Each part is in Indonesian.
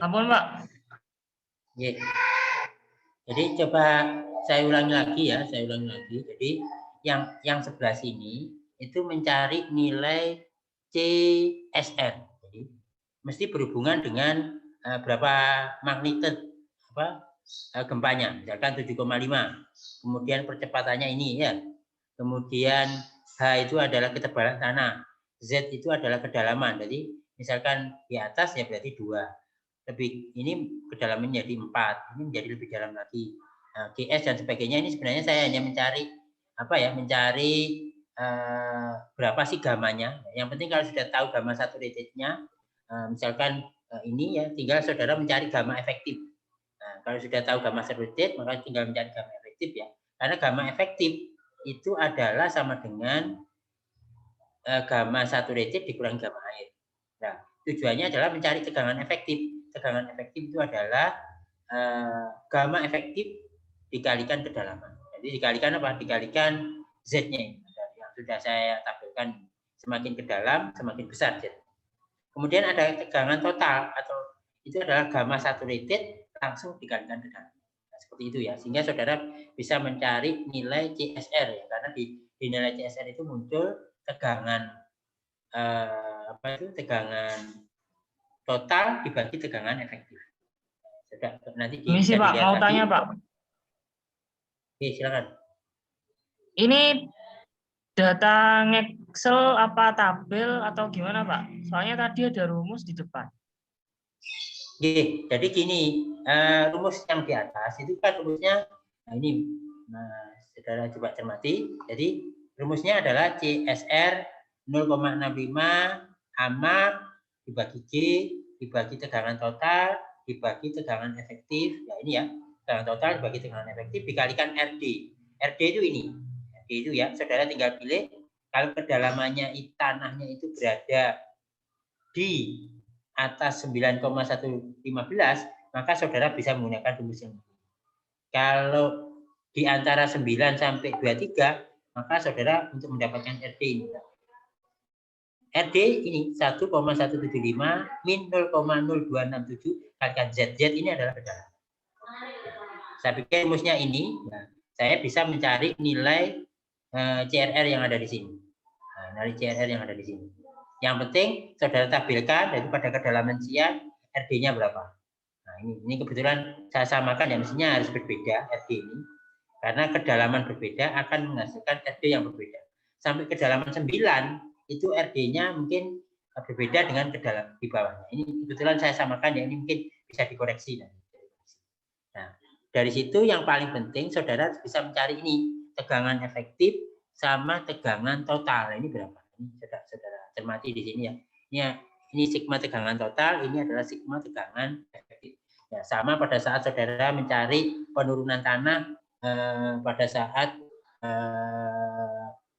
Ampun, Pak. Ya. Jadi coba saya ulangi lagi ya, saya ulangi lagi. Jadi yang sebelah sini itu mencari nilai CSR. Jadi mesti berhubungan dengan berapa magnitude gempanya, misalkan 7,5. Kemudian percepatannya ini ya. Kemudian H itu adalah ketebalan tanah, Z itu adalah kedalaman. Jadi misalkan di atas ya berarti 2. Lebih ini kedalamannya jadi 4, ini menjadi lebih dalam lagi. Nah, GS dan sebagainya ini sebenarnya saya hanya mencari berapa sih gamanya. Yang penting kalau sudah tahu gamma saturatednya, misalkan ini ya, tinggal saudara mencari gamma efektif. Nah, kalau sudah tahu gamma saturated, maka tinggal mencari gamma efektif ya. Karena gamma efektif itu adalah sama dengan gamma saturated dikurangi gamma air. Nah, tujuannya adalah mencari tegangan efektif. Tegangan efektif itu adalah gamma efektif dikalikan kedalaman. Jadi dikalikan apa? Dikalikan Z-nya yang sudah saya tampilkan. Semakin ke dalam, semakin besar Z. Kemudian ada tegangan total atau itu adalah gamma saturated langsung dikalikan kedalaman. Nah, seperti itu ya. Sehingga saudara bisa mencari nilai CSR ya, karena di nilai CSR itu muncul tegangan tegangan total dibagi tegangan efektif. Nanti Misi, bisa Pak, dilihat mau lagi. tanya, Pak. Oke, silakan. Ini data Excel apa tabel atau gimana, Pak? Soalnya tadi ada rumus di depan. Oke, jadi gini, rumus yang di atas itu kan rumusnya, saudara coba cermati. Jadi rumusnya adalah CSR 0,65 AMA dibagi G dibagi tegangan total dibagi tegangan efektif. Ya ini ya, tegangan total dibagi tegangan efektif dikalikan RD. RD itu ini. RD itu ya, saudara tinggal pilih kalau kedalamannya tanahnya itu berada di atas 9,115, maka saudara bisa menggunakan rumus yang ini. Kalau di antara 9 sampai 23, maka saudara untuk mendapatkan RD ini. RD ini 1,175 min 0,0267 kalikan Z. Z ini adalah kedalaman. Saya pikir rumusnya ini, saya bisa mencari nilai CRR yang ada di sini. Nilai CRR yang ada di sini. Yang penting saudara tampilkan daripada kedalaman siang RD-nya berapa. Nah, ini kebetulan saya samakan ya, mestinya harus berbeda RD ini. Karena kedalaman berbeda akan menghasilkan RD yang berbeda. Sampai kedalaman 9 itu RD-nya mungkin berbeda dengan kedalaman di bawahnya. Ini kebetulan saya samakan ya, ini mungkin bisa dikoreksi. Nah, dari situ yang paling penting saudara bisa mencari ini tegangan efektif sama tegangan total. Ini berapa? Ini saudara cermati di sini ya. Ini sigma tegangan total, ini adalah sigma tegangan efektif. Ya, sama pada saat saudara mencari penurunan tanah pada saat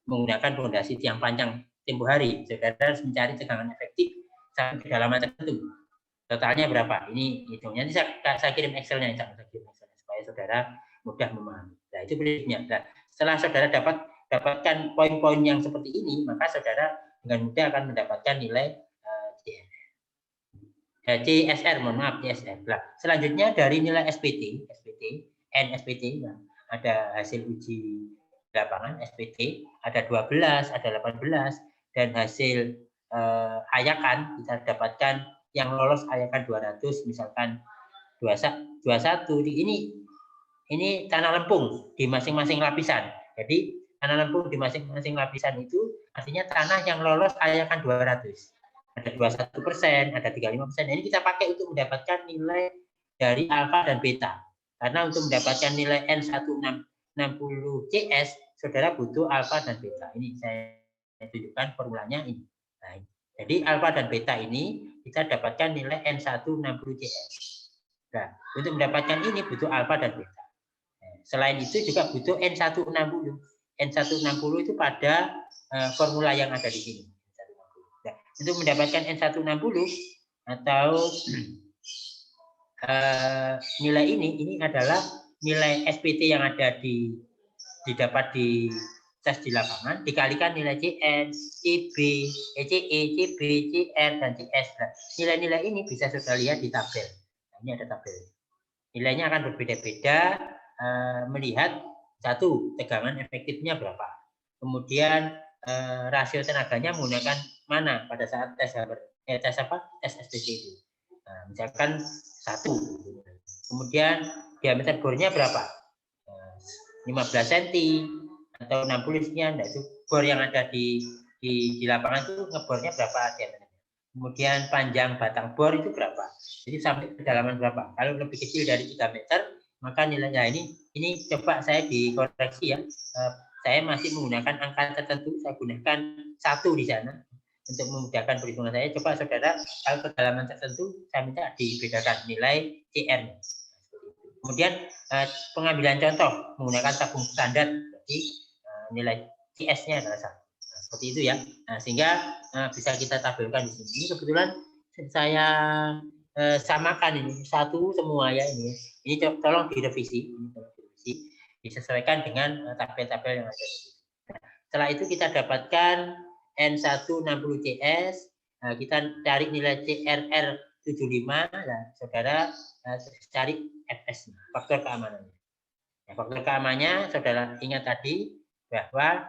menggunakan fondasi tiang panjang tempo hari, saudara harus mencari tegangan efektif sampai kedalaman tertentu. Totalnya berapa? Ini hitungnya. Nanti saya kirim Excel-nya, supaya saudara mudah memahami. Nah, itu prinsipnya. Nah, setelah saudara dapatkan poin-poin yang seperti ini, maka saudara dengan mudah akan mendapatkan nilai CSR, mohon maaf, CSR. Nah, selanjutnya dari nilai SPT, NSPT, nah, ada hasil uji lapangan SPT, ada 12, ada 18, dan hasil ayakan kita dapatkan yang lolos ayakan 200, misalkan 21. Ini tanah lempung di masing-masing lapisan. Jadi tanah lempung di masing-masing lapisan itu artinya tanah yang lolos ayakan 200. Ada 21%, ada 35%. Ini kita pakai untuk mendapatkan nilai dari alfa dan beta. Karena untuk mendapatkan nilai N160CS, saudara butuh alfa dan beta. Ini saya tunjukkan formulanya ini. Nah, jadi alfa dan beta ini kita dapatkan nilai N160CS. Nah, untuk mendapatkan ini butuh alfa dan beta. Selain itu juga butuh N160. N160 itu pada formula yang ada di sini. Nah, untuk mendapatkan N160 atau nilai ini adalah nilai SPT yang ada didapat di tes di lapangan dikalikan nilai CN, CB, CE, CB, CR dan CS. Nilai-nilai ini bisa saudara lihat di tabel. Ini ada tabel. Nilainya akan berbeda-beda melihat satu, tegangan efektifnya berapa. Kemudian rasio tenaganya menggunakan mana pada saat tes SPC itu. Nah, misalkan 1. Kemudian diameter bornya berapa? 15 cm atau 60 sekian. Nah, itu bor yang ada di lapangan itu ngebornya berapa diameternya. Kemudian panjang batang bor itu berapa? Jadi sampai kedalaman berapa? Kalau lebih kecil dari 3 meter, maka nilainya ini coba saya dikoreksi ya. Saya masih menggunakan angka tertentu, saya gunakan 1 di sana untuk memudahkan perhitungan saya. Coba saudara, kalau kedalaman tertentu saya minta dibedakan nilai CR-nya. Kemudian pengambilan contoh menggunakan tabung standar, berarti nilai CS-nya adalah 1. Nah, seperti itu ya. Nah, sehingga bisa kita tabelkan di sini. Ini kebetulan saya samakan ini 1 semua ya ini. Ini tolong direvisi, disesuaikan dengan tabel-tabel yang ada. Nah, setelah itu kita dapatkan N160CS, kita cari nilai CRR 75, nah, saudara cari FS, faktor keamanannya. Ya, faktor keamanannya saudara ingat tadi bahwa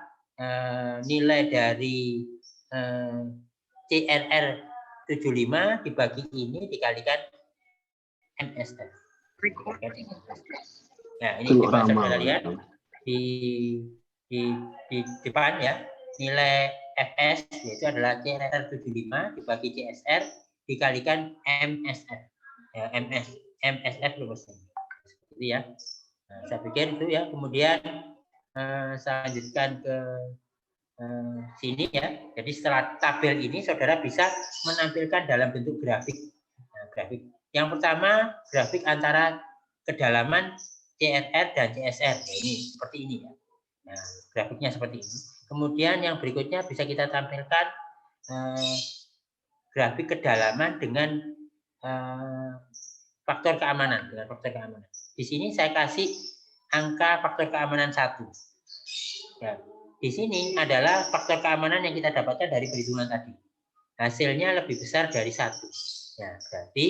nilai dari CRR 75 dibagi ini dikalikan MSF. Nah, ini coba saudara lihat di depan ya, nilai FS yaitu adalah CRR 75 dibagi CSR dikalikan MSF. Ya, MSF rumusnya. Seperti ya. Nah, saya pikir itu ya. Kemudian saya lanjutkan ke sini ya. Jadi setelah tabel ini saudara bisa menampilkan dalam bentuk grafik. Nah, grafik. Yang pertama grafik antara kedalaman CRR dan CSR. Nah, ini seperti ini ya. Nah, grafiknya seperti ini. Kemudian yang berikutnya bisa kita tampilkan grafik kedalaman dengan faktor keamanan, Di sini saya kasih angka faktor keamanan 1. Ya, di sini adalah faktor keamanan yang kita dapatkan dari perhitungan tadi. Hasilnya lebih besar dari 1. Ya, berarti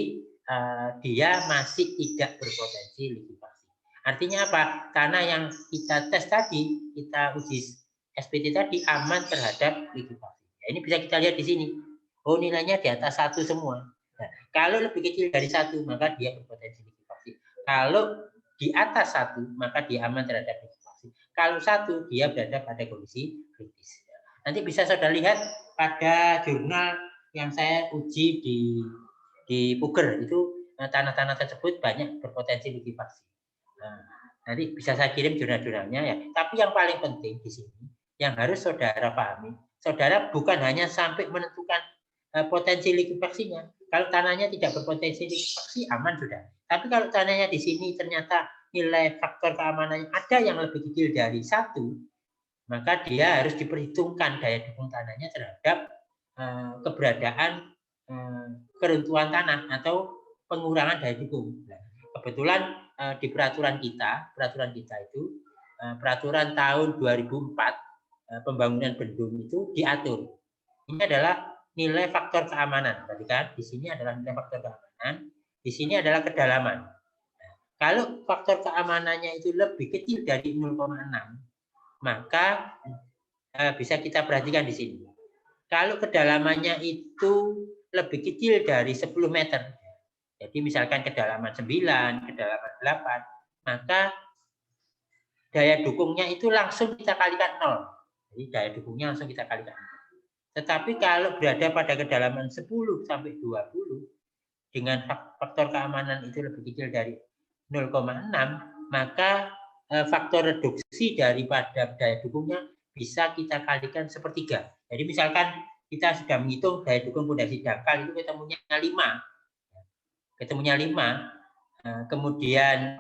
dia masih tidak berpotensi likuifaksi. Artinya apa? Tanah yang kita tes tadi, kita uji SPT tadi aman terhadap likuifaksi. Ya, ini bisa kita lihat di sini. Oh, nilainya di atas 1 semua. Nah, kalau lebih kecil dari 1, maka dia berpotensi likuifaksi. Kalau di atas 1, maka dia aman terhadap likuifaksi. Kalau 1, dia berada pada kondisi kritis. Nanti bisa saudara lihat pada jurnal yang saya uji di Puger, itu tanah-tanah tersebut banyak berpotensi likuifaksi. Nah, nanti bisa saya kirim jurnal-jurnalnya ya. Tapi yang paling penting di sini, yang harus saudara pahami, saudara bukan hanya sampai menentukan potensi likuifaksinya. Kalau tanahnya tidak berpotensi likuifaksi, aman sudah. Tapi kalau tanahnya di sini ternyata nilai faktor keamanannya ada yang lebih kecil dari 1, maka dia harus diperhitungkan daya dukung tanahnya terhadap keberadaan keruntuhan tanah atau pengurangan daya dukung. Nah, kebetulan di peraturan kita itu peraturan tahun 2004 pembangunan bendung itu diatur. Ini adalah nilai faktor keamanan. Berarti kan di sini adalah nilai faktor keamanan, di sini adalah kedalaman. Nah, kalau faktor keamanannya itu lebih kecil dari 0,6, maka bisa kita perhatikan di sini. Kalau kedalamannya itu lebih kecil dari 10 meter, jadi misalkan kedalaman 9, kedalaman 8, maka daya dukungnya itu langsung kita kalikan 0. Jadi daya dukungnya langsung kita kalikan 0. Tetapi kalau berada pada kedalaman 10 sampai 20, dengan faktor keamanan itu lebih kecil dari 0,6, maka faktor reduksi daripada daya dukungnya bisa kita kalikan 1/3. Jadi misalkan kita sudah menghitung daya dukung fondasi dangkal itu ketemunya 5. Kemudian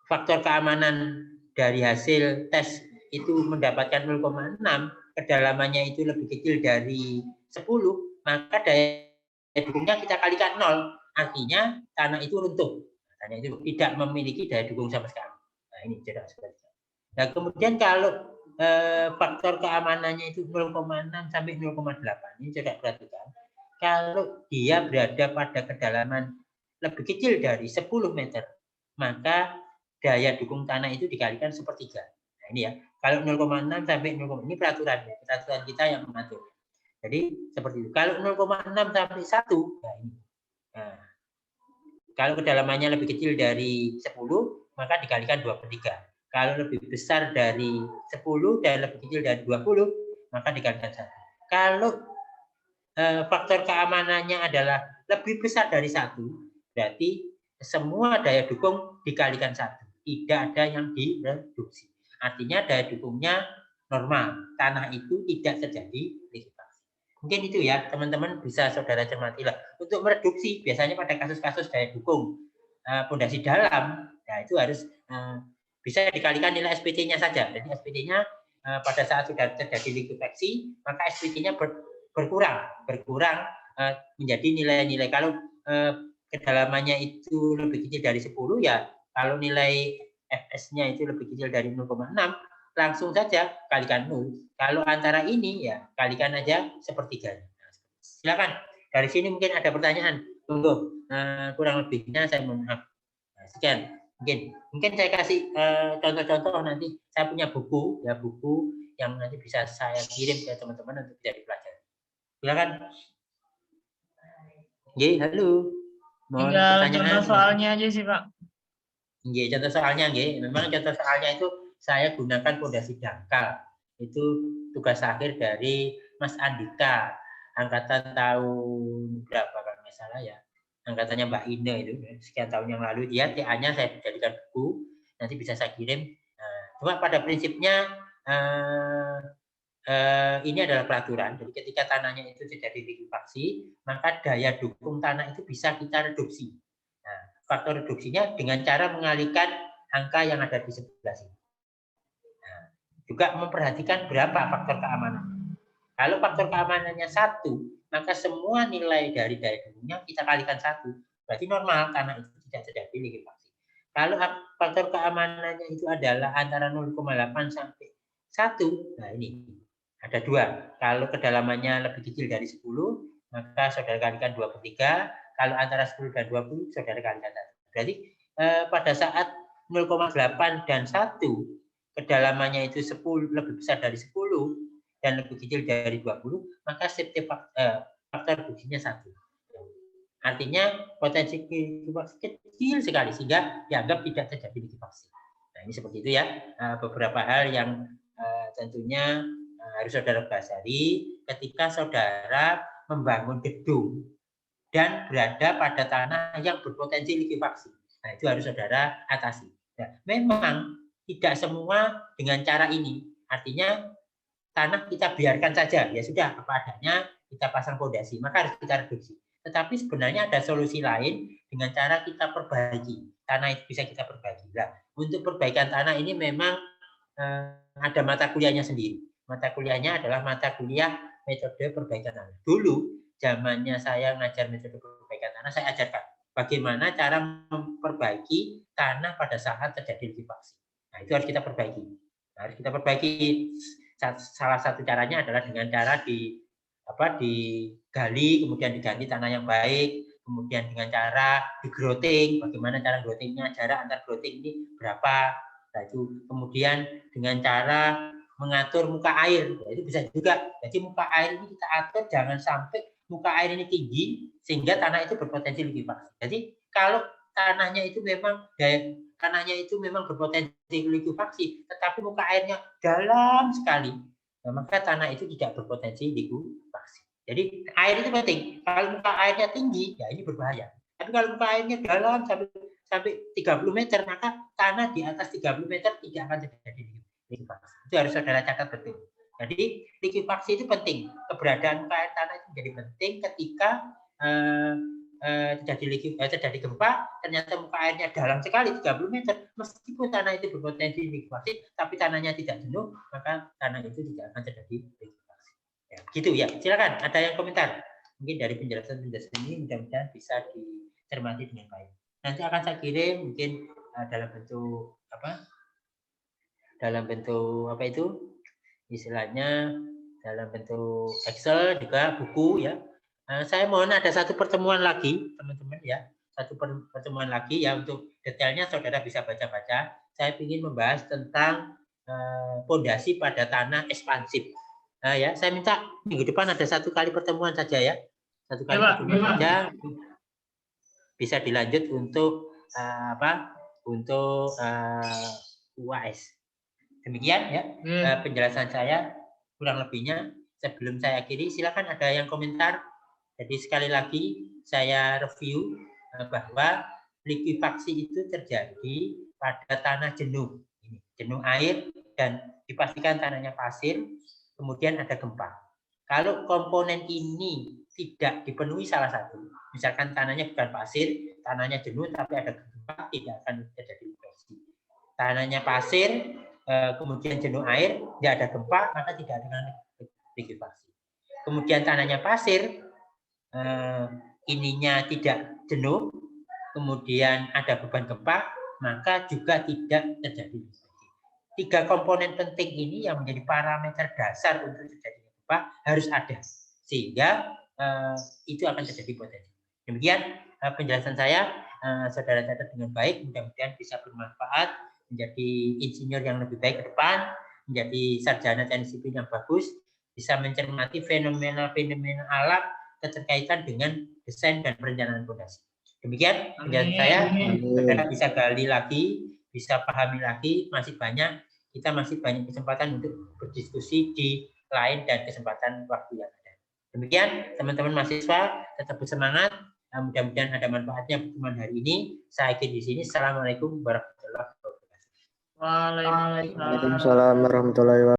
faktor keamanan dari hasil tes itu mendapatkan 0,6, kedalamannya itu lebih kecil dari 10, maka daya dukungnya kita kalikan 0. Artinya tanah itu runtuh. Tanah itu tidak memiliki daya dukung sama sekali. Nah, ini jelas sekali. Nah, kemudian kalau faktor keamanannya itu 0,6 sampai 0,8, ini coba perhatikan. Kalau dia berada pada kedalaman lebih kecil dari 10 meter, maka daya dukung tanah itu dikalikan sepertiga. Nah, ini ya. Kalau 0,6 sampai 0, ini peraturan kita yang mengatur. Jadi seperti itu. Kalau 0,6 sampai 1, nah ini. Nah, kalau kedalamannya lebih kecil dari 10, maka dikalikan 2/3. Kalau lebih besar dari 10 dan lebih kecil dari 20, maka dikalikan 1. Kalau faktor keamanannya adalah lebih besar dari 1, berarti semua daya dukung dikalikan 1. Tidak ada yang direduksi. Artinya daya dukungnya normal. Tanah itu tidak terjadi likuifaksi. Mungkin itu ya, teman-teman bisa saudara cermati lah. Untuk mereduksi, biasanya pada kasus-kasus daya dukung pondasi dalam, ya itu harus bisa dikalikan nilai SPT-nya saja. Jadi SPT-nya pada saat sudah terjadi likuifaksi, maka SPT-nya berkurang menjadi nilai-nilai. Kalau kedalamannya itu lebih kecil dari 10, ya kalau nilai FS-nya itu lebih kecil dari 0,6, langsung saja kalikan 0. Kalau antara ini ya kalikan aja sepertiganya. Silakan. Dari sini mungkin ada pertanyaan. Tunggu, kurang lebihnya saya mohon maaf. Nah, sekian. Mungkin saya kasih contoh-contoh nanti. Saya punya buku yang nanti bisa saya kirim ke teman-teman untuk bisa dipelajari. Silakan. Nggih, halo. Mohon Tinggal pertanyaan. contoh soalnya aja sih, Pak. Nggih, contoh soalnya nggih. Memang contoh soalnya itu saya gunakan pondasi dangkal. Itu tugas akhir dari Mas Andika, angkatan tahun berapa kalau nggak salah ya. Angkatannya Mbak Ine itu sekian tahun yang lalu. Dia TA-nya saya jadikan buku, nanti bisa saya kirim. Nah, cuma pada prinsipnya ini adalah peraturan. Jadi ketika tanahnya itu terjadi likuifaksi, maka daya dukung tanah itu bisa kita reduksi. Nah, faktor reduksinya dengan cara mengalihkan angka yang ada di sebelah sini. Nah, juga memperhatikan berapa faktor keamanan. Kalau faktor keamanannya 1, maka semua nilai dari daya dukungnya kita kalikan 1. Berarti normal tanah itu tidak terjadi likuifaksi. Kalau faktor keamanannya itu adalah antara 0,8 sampai 1, nah ini ada 2. Kalau kedalamannya lebih kecil dari 10, maka saudara kalikan 2/3. Kalau antara 10 dan 20, saudara kalikan 1. Berarti pada saat 0,8 dan 1, kedalamannya itu 10, lebih besar dari 10 dan lebih kecil dari 20, maka safety faktor reduksinya 1. Artinya potensi likuifaksi kecil sekali sehingga dianggap tidak terjadi likuifaksi. Nah, ini seperti itu ya. Beberapa hal yang tentunya harus saudara pelajari ketika saudara membangun gedung dan berada pada tanah yang berpotensi likuifaksi. Nah, itu harus saudara atasi. Nah, memang tidak semua dengan cara ini. Artinya tanah kita biarkan saja, ya sudah apa adanya, kita pasang pondasi, maka harus kita reduksi. Tetapi sebenarnya ada solusi lain dengan cara kita perbaiki. Tanah itu bisa kita perbaiki. Nah, untuk perbaikan tanah ini memang ada mata kuliahnya sendiri. Mata kuliahnya adalah mata kuliah metode perbaikan tanah. Dulu zamannya saya ngajar metode perbaikan tanah, saya ajarkan bagaimana cara memperbaiki tanah pada saat terjadi likuifaksi. Nah, itu harus kita perbaiki. Harus kita perbaiki. Salah satu caranya adalah dengan cara digali, kemudian diganti tanah yang baik, kemudian dengan cara di-grouting, bagaimana cara groutingnya, jarak antar grouting ini berapa. Nah, itu kemudian dengan cara mengatur muka air, ya, itu bisa juga. Jadi muka air ini kita atur jangan sampai muka air ini tinggi sehingga tanah itu berpotensi likuifaksi. Jadi kalau tanahnya itu memang berpotensi likuifaksi, tetapi muka airnya dalam sekali, nah, maka tanah itu tidak berpotensi likuifaksi. Jadi air itu penting. Kalau muka airnya tinggi, ya ini berbahaya. Tapi kalau muka airnya dalam sampai 30 meter, maka tanah di atas 30 meter tidak akan terjadi likuifaksi. Itu harus saudara catat betul. Jadi likuifaksi itu penting. Keberadaan muka air tanah itu menjadi penting ketika terjadi gempa, ternyata muka airnya dalam sekali 30 meter, meskipun tanah itu berpotensi likuifaksi, tapi tanahnya tidak jenuh, maka tanah itu tidak akan terjadi likuifaksi. Ya, gitu ya. Silakan, ada yang komentar? Mungkin dari penjelasan ini mudah-mudahan bisa dicermati dengan baik. Nanti akan saya kirim mungkin dalam bentuk apa? Dalam bentuk apa itu? Istilahnya dalam bentuk Excel juga buku ya. Saya mohon ada satu pertemuan lagi teman-teman ya. satu pertemuan lagi ya, untuk detailnya saudara bisa baca-baca. Saya ingin membahas tentang pondasi pada tanah ekspansif. Nah, ya, saya minta minggu depan ada 1 kali pertemuan saja ya, 1 kali pertemuan saja, bisa dilanjut untuk untuk UAS. Demikian ya penjelasan saya, kurang lebihnya. Sebelum saya akhiri, silakan ada yang komentar. Jadi sekali lagi saya review bahwa likuifaksi itu terjadi pada tanah jenuh, jenuh air, dan dipastikan tanahnya pasir, kemudian ada gempa. Kalau komponen ini tidak dipenuhi salah satu, misalkan tanahnya bukan pasir, tanahnya jenuh tapi ada gempa, tidak akan terjadi likuifaksi. Tanahnya pasir, kemudian jenuh air, tidak ada gempa, maka tidak ada likuifaksi. Kemudian tanahnya pasir, ininya tidak jenuh, kemudian ada beban gempa, maka juga tidak terjadi likuifaksi. 3 komponen penting ini yang menjadi parameter dasar untuk terjadinya gempa harus ada, sehingga itu akan terjadi potensi. Demikian penjelasan saya, saudara catat dengan baik, mudah-mudahan bisa bermanfaat, menjadi insinyur yang lebih baik ke depan, menjadi sarjana teknik sipil yang bagus, bisa mencermati fenomena-fenomena alam keterkaitan dengan desain dan perencanaan fondasi. Demikian penjelasan saya, saudara bisa gali lagi, bisa pahami lagi, masih banyak, kita masih banyak kesempatan untuk berdiskusi di lain dan kesempatan waktu yang ada. Demikian teman-teman mahasiswa, tetap bersemangat, mudah-mudahan ada manfaatnya pertemuan hari ini. Saya akhiri di sini. Assalamualaikum warahmatullahi wabarakatuh. Waalaikumsalam. Waalaikumsalam warahmatullahi wabarakatuh.